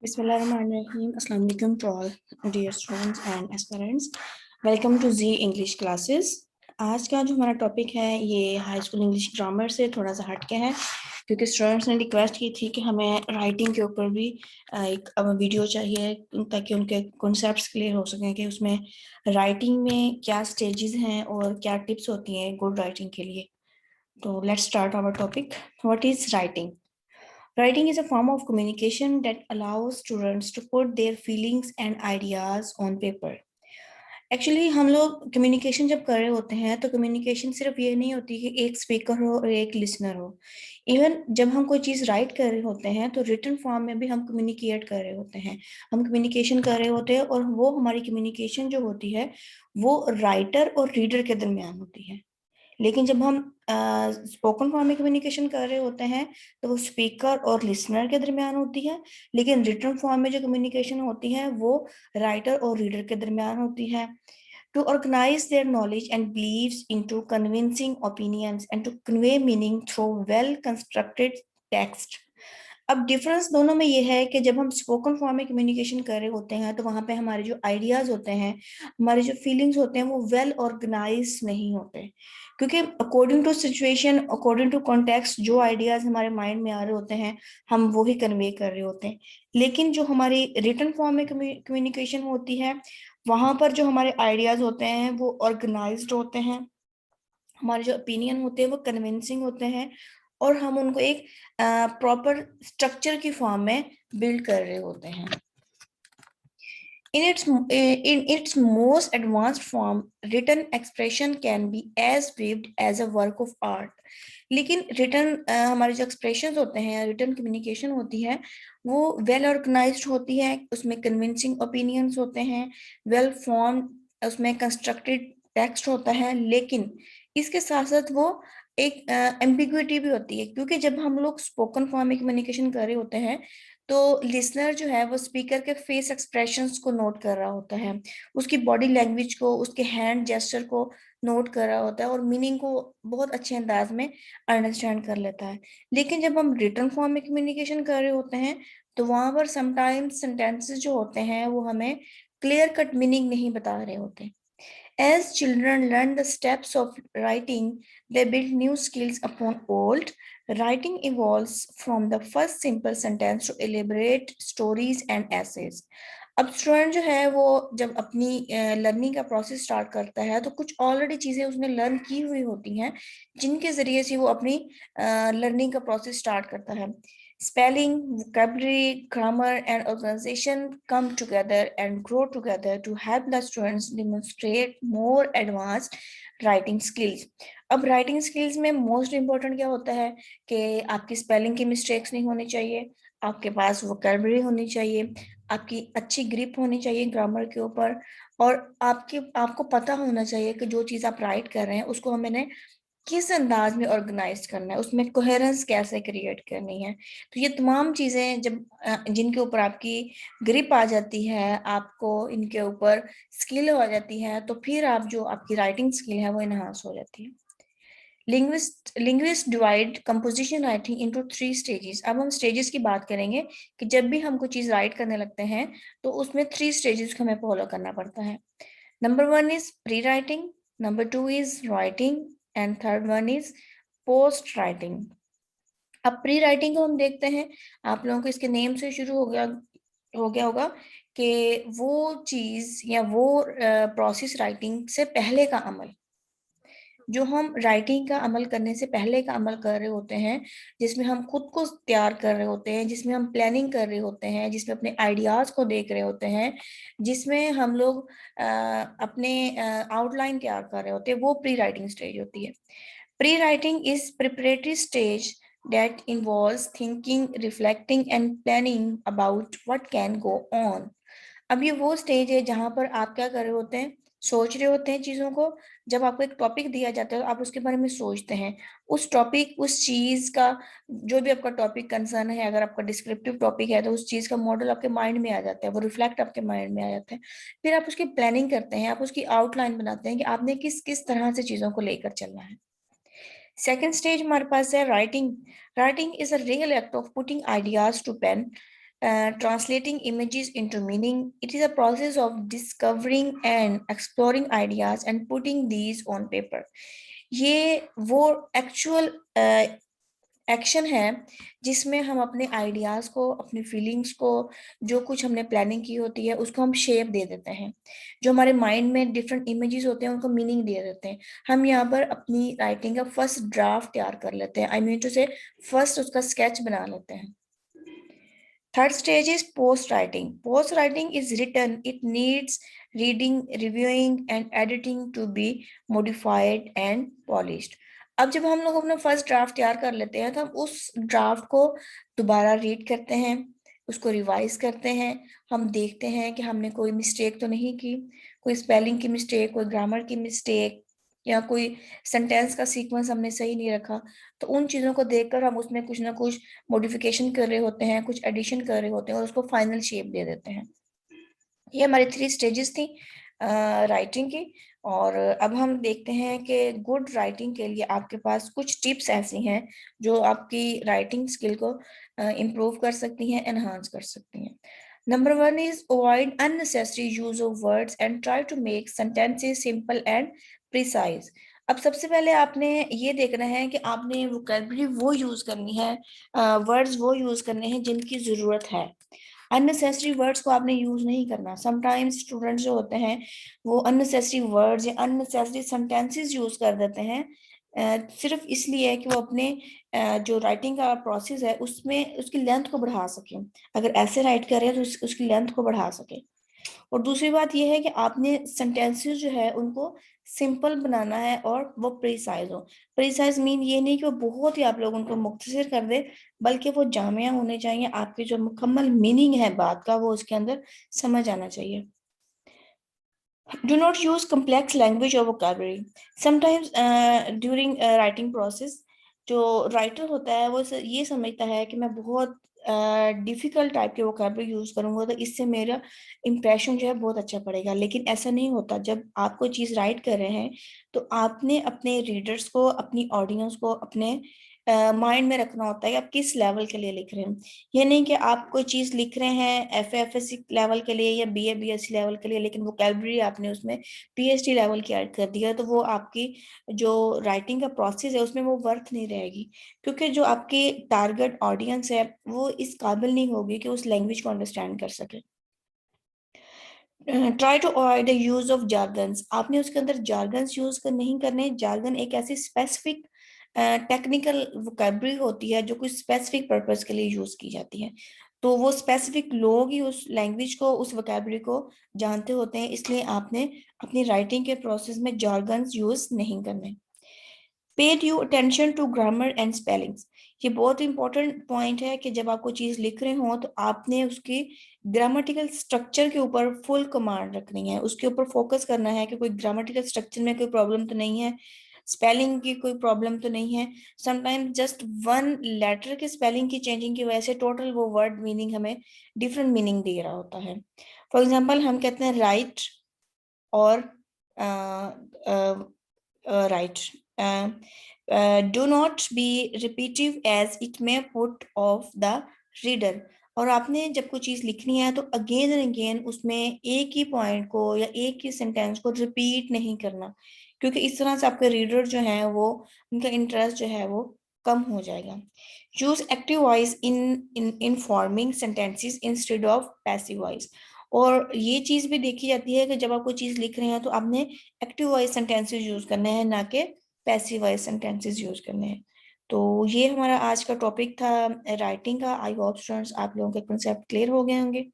Bismillahirrahmanirrahim. Assalamu alaikum to all dear students and aspirants. Welcome to Z English classes. आज का जो हमारा topic है ये हाई स्कूल इंग्लिश ग्रामर से थोड़ा सा हटके है क्योंकि स्टूडेंट्स ने रिक्वेस्ट की थी कि हमें राइटिंग के ऊपर भी एक वीडियो चाहिए ताकि उनके कॉन्सेप्ट्स क्लियर हो सकें कि उसमें राइटिंग में क्या स्टेजेस हैं और क्या टिप्स होती हैं गुड राइटिंग के लिए। तो let's start our topic. What is writing? Writing is a form of communication that allows students to put their feelings and ideas on paper. Actually हम लोग कम्युनिकेशन जब कर रहे होते हैं तो कम्युनिकेशन सिर्फ ये नहीं होती कि एक स्पीकर हो और एक लिसनर हो। इवन जब हम कोई चीज़ राइट कर रहे होते हैं तो रिटन फॉर्म में भी हम कम्युनिकेट कर रहे होते हैं, हम कम्युनिकेशन कर रहे होते हैं और वो हमारी कम्युनिकेशन जो होती है वो राइटर और रीडर के दरमियान होती है। लेकिन जब हम स्पोकन फॉर्म में कम्युनिकेशन कर रहे होते हैं तो वो स्पीकर और लिसनर के दरमियान होती है, लेकिन रिटन फॉर्म में जो कम्युनिकेशन होती है वो राइटर और रीडर के दरमियान होती है। To organize their knowledge and beliefs into convincing opinions and to convey meaning through well constructed text. अब डिफरेंस दोनों में ये है कि जब हम स्पोकन फॉर्म में कम्युनिकेशन कर रहे होते हैं तो वहां पे हमारे जो आइडियाज होते हैं, हमारे जो फीलिंग्स होते हैं वो वेल ऑर्गेनाइज नहीं होते, क्योंकि according to situation, according to context जो आइडियाज हमारे माइंड में आ रहे होते हैं हम वो ही कन्वे कर रहे होते हैं। लेकिन जो हमारी रिटन फॉर्म में कम्युनिकेशन होती है वहां पर जो हमारे आइडियाज होते हैं वो ऑर्गेनाइज्ड होते हैं, हमारे जो ओपिनियन होते हैं वो कन्विंसिंग होते हैं और हम उनको एक प्रॉपर स्ट्रक्चर की फॉर्म में बिल्ड कर रहे होते हैं। In its most advanced form, written expression can be as vivid as a work of art. लेकिन रिटर्न हमारे जो एक्सप्रेशन होते हैं, रिटर्न कम्युनिकेशन होती है वो वेल ऑर्गेनाइज्ड होती है, उसमें कन्विंसिंग ओपिनियंस होते हैं, वेल फॉर्म, उसमें कंस्ट्रक्टेड टेक्स्ट होता है, लेकिन इसके साथ साथ वो एक एम्बिग्विटी भी होती है, क्योंकि जब हम लोग स्पोकन फॉर्म में कम्युनिकेशन कर रहे होते हैं तो लिसनर जो है वो स्पीकर के फेस एक्सप्रेशंस को नोट कर रहा होता है, उसकी बॉडी लैंग्वेज को, उसके हैंड जेस्चर को नोट कर रहा होता है और मीनिंग को बहुत अच्छे अंदाज में अंडरस्टैंड कर लेता है। लेकिन जब हम रिटन फॉर्म में कम्युनिकेशन कर रहे होते हैं तो वहां पर समटाइम्स सेंटेंसेस जो होते हैं वो हमें क्लियर कट मीनिंग नहीं बता रहे होते। As children learn the steps of writing, they build new skills upon old. Writing evolves from the first simple sentence to elaborate stories and essays. अब स्टूडेंट जो है वो जब अपनी लर्निंग का प्रोसेस स्टार्ट करता है तो कुछ ऑलरेडी चीजें उसने लर्न की हुई होती हैं जिनके जरिए से वो अपनी लर्निंग का प्रोसेस स्टार्ट करता है। Spelling, vocabulary, grammar, and organization come together and grow together to help the students demonstrate more advanced writing skills. अब राइटिंग स्किल्स में मोस्ट इम्पोर्टेंट क्या होता है कि आपकी स्पेलिंग की मिस्टेक्स नहीं होनी चाहिए, आपके पास वोकैबुलरी होनी चाहिए, आपकी अच्छी ग्रिप होनी चाहिए ग्रामर के ऊपर, और आपको पता होना चाहिए कि जो चीज़ आप राइट कर रहे हैं उसको हमने किस अंदाज में ऑर्गेनाइज करना है, उसमें कोहेरेंस कैसे क्रिएट करनी है। तो ये तमाम चीजें जब जिनके ऊपर आपकी ग्रिप आ जाती है, आपको इनके ऊपर स्किल हो जाती है, तो फिर आप जो आपकी राइटिंग स्किल है वो इनहांस हो जाती है। Linguist divide composition writing into 3 stages. अब हम स्टेजेस की बात करेंगे कि जब भी हम कोई चीज राइट करने लगते हैं तो उसमें 3 स्टेजेस को हमें फॉलो करना पड़ता है। Number 1 is pre writing, number 2 is writing and third one is post writing. अब प्री राइटिंग को हम देखते हैं, आप लोगों को इसके नेम से शुरू हो गया होगा कि वो चीज या वो प्रोसेस राइटिंग से पहले का अमल, जो हम राइटिंग का अमल करने से पहले का अमल कर रहे होते हैं, जिसमें हम खुद को तैयार कर रहे होते हैं, जिसमें हम प्लानिंग कर रहे होते हैं, जिसमें अपने आइडियाज को देख रहे होते हैं, जिसमें हम लोग अपने आउटलाइन तैयार कर रहे होते हैं, वो प्री राइटिंग स्टेज होती है। Pre-writing is preparatory stage that involves thinking, reflecting, and planning about what can go on. अब ये वो स्टेज है जहां पर आप क्या कर रहे होते हैं, सोच रहे होते हैं चीजों को। जब आपको एक टॉपिक दिया जाता है आप उसके बारे में सोचते हैं, उस टॉपिक, उस चीज का, जो भी आपका टॉपिक कंसर्न है, अगर आपका डिस्क्रिप्टिव टॉपिक है तो उस चीज का मॉडल आपके माइंड में आ जाता है, वो रिफ्लेक्ट आपके माइंड में आ जाता है। फिर आप उसकी प्लानिंग करते हैं, आप उसकी आउटलाइन बनाते हैं कि आपने किस किस तरह से चीजों को लेकर चलना है। सेकेंड स्टेज हमारे पास है writing. Writing is a real act of putting ideas to pen. translating images into meaning. It is a process of discovering and exploring ideas and putting these on paper. ये वो actual action है जिसमें हम अपने ideas को, अपनी feelings को, जो कुछ हमने प्लानिंग की होती है उसको हम शेप दे देते हैं। जो हमारे माइंड में डिफरेंट इमेजेस होते हैं उनको मीनिंग दे देते हैं। हम यहाँ पर अपनी राइटिंग का फर्स्ट ड्राफ्ट तैयार कर लेते हैं, आई मीन टू से फर्स्ट उसका स्केच बना लेते हैं। Third stage is post writing. Post writing is written. It needs reading, reviewing, and editing to be modified and polished. अब जब हम लोग अपना फर्स्ट ड्राफ्ट तैयार कर लेते हैं तो हम उस ड्राफ्ट को दोबारा रीड करते हैं, उसको रिवाइज करते हैं। हम देखते हैं कि हमने कोई मिस्टेक तो नहीं की, कोई स्पेलिंग की मिस्टेक, कोई ग्रामर की मिस्टेक, या कोई सेंटेंस का सीक्वेंस हमने सही नहीं रखा। तो उन चीजों को देखकर हम उसमें कुछ ना कुछ मॉडिफिकेशन कर रहे होते हैं, कुछ एडिशन कर रहे होते हैं और उसको फाइनल शेप दे देते हैं। ये हमारी 3 स्टेजेस थी राइटिंग की। और अब हम देखते हैं कि गुड राइटिंग के लिए आपके पास कुछ टिप्स ऐसी हैं जो आपकी राइटिंग स्किल को इम्प्रूव कर सकती हैं, एनहांस कर सकती हैं। Number 1 is avoid unnecessary use of words and try to make sentences simple and precise. अब सबसे पहले आपने ये देखना है कि आपने वोकैबुलरी वो यूज करनी है, वर्ड्स वो यूज करने हैं जिनकी जरूरत है। अननेसेसरी वर्ड्स को आपने यूज नहीं करना। समटाइम्स स्टूडेंट्स जो होते हैं वो अननेसेसरी वर्ड्स या अननेसेसरी सेंटेंसेस यूज कर देते हैं, सिर्फ इसलिए कि वो अपने जो राइटिंग का प्रोसेस है उसमें उसकी लेंथ को बढ़ा सके। अगर ऐसे राइट कर रहे हैं तो उसकी लेंथ को बढ़ा सके। और दूसरी बात यह है कि आपने सेंटेंसेस जो है उनको सिंपल बनाना है और वो प्रिसाइज हो। प्रिसाइज मीन ये नहीं कि वो बहुत ही आप लोग उनको मुख्तसर कर दे, बल्कि वो जामिया होने चाहिए। आपकी जो मुकम्मल मीनिंग है बात का वो उसके अंदर समझ आना चाहिए। Do not use complex language or vocabulary. Sometimes during writing process जो राइटर होता है वो ये समझता है कि मैं बहुत डिफिकल्ट टाइप के वोकैबुलरी यूज करूंगा तो इससे मेरा इम्प्रेशन जो है बहुत अच्छा पड़ेगा। लेकिन ऐसा नहीं होता। जब आप कोई चीज राइट कर रहे हैं तो आपने अपने रीडर्स को, अपनी ऑडियंस को अपने माइंड में रखना होता है कि आप किस लेवल के लिए लिख रहे हैं। ये नहीं कि आप कोई चीज लिख रहे हैं एफएफएससी लेवल के लिए या बीए बीएससी लेवल के लिए, लेकिन वोकैबुलरी आपने उसमें पीएचडी लेवल की ऐड कर दिया, तो वो आपकी जो राइटिंग का प्रोसेस है उसमें वो वर्थ नहीं रहेगी। क्योंकि जो आपकी टारगेट ऑडियंस है वो इस काबिल नहीं होगी कि उस लैंग्वेज को अंडरस्टैंड कर सके। Try to avoid the use of jargons. आपने उसके अंदर जार्गन्स यूज कर नहीं करने। जार्गन एक ऐसी स्पेसिफिक टेक्निकल वोकैबुलरी होती है जो कुछ स्पेसिफिक पर्पस के लिए यूज की जाती है। तो वो स्पेसिफिक लोग ही उस लैंग्वेज को, उस वोकैबुलरी को जानते होते हैं, इसलिए आपने अपनी राइटिंग के प्रोसेस में जार्गन्स यूज नहीं करने। Pay due attention to grammar and spellings. ये बहुत इंपॉर्टेंट पॉइंट है कि जब आप कोई चीज लिख रहे हो तो आपने उसकी ग्रामेटिकल स्ट्रक्चर के ऊपर फुल कमांड रखनी है, उसके ऊपर फोकस करना है कि कोई ग्रामेटिकल स्ट्रक्चर में कोई प्रॉब्लम तो नहीं है, स्पेलिंग की कोई प्रॉब्लम तो नहीं है। समटाइम्स जस्ट वन लेटर के स्पेलिंग की चेंजिंग की वजह से टोटल वो वर्ड मीनिंग हमें डिफरेंट मीनिंग दे रहा होता है। फॉर एग्जाम्पल हम कहते हैं राइट और right, do not be repetitive as it may put off the reader। और आपने जब कोई चीज लिखनी है तो अगेन एंड अगेन उसमें एक ही पॉइंट को या एक ही सेंटेंस को रिपीट नहीं करना, क्योंकि इस तरह से आपके रीडर जो है वो, उनका इंटरेस्ट जो है वो कम हो जाएगा। Use active voice in informing sentences instead of passive voice. और ये चीज भी देखी जाती है कि जब आप कोई चीज लिख रहे हैं तो आपने एक्टिव वॉइस सेंटेंसेस यूज करने हैं, ना कि पैसिव वॉइस सेंटेंसेस यूज करने हैं। तो ये हमारा आज का टॉपिक था राइटिंग का। आई होप स्टूडेंट्स आप लोगों के कंसेप्ट क्लियर हो गए होंगे।